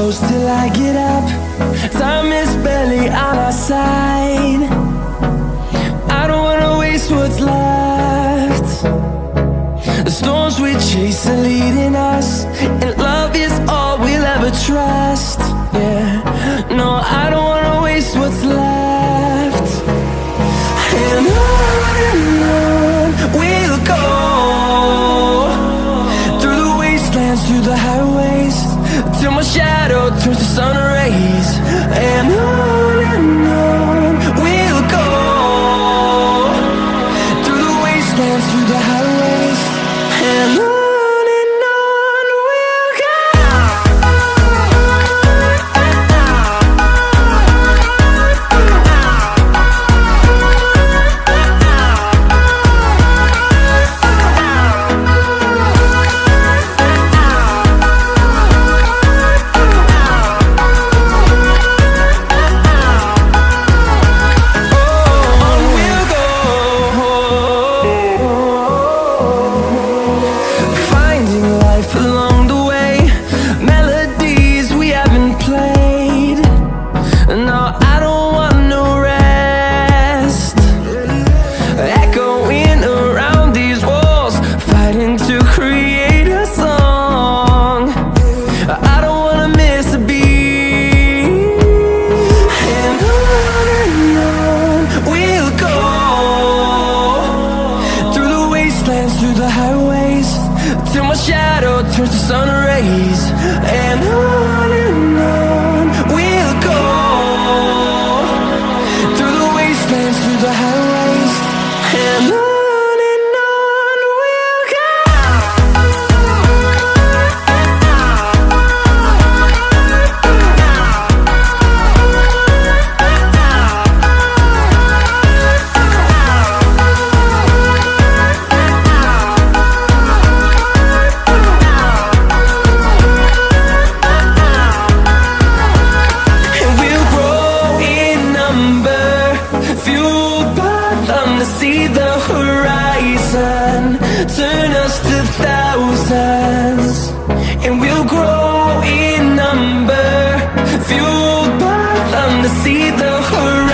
close till I get up. Time is barely on our side. I don't wanna waste what's left. The storms we chase are leading us, and love is all we'll ever trust. Yeah, no, I don't wanna waste what's left. And on we'll go, through the wastelands, through the highways, till my shadow turns to sun rays. And on we'll go, through the wastelands, through the highways, and on we'll go. Through the highways, till my shadow turns to sun rays. And on we'll go, through the wastelands, through the highways, and on we'll go. See the horizon, turn us to thousands, and we'll grow in number, fueled by them to see the horizon.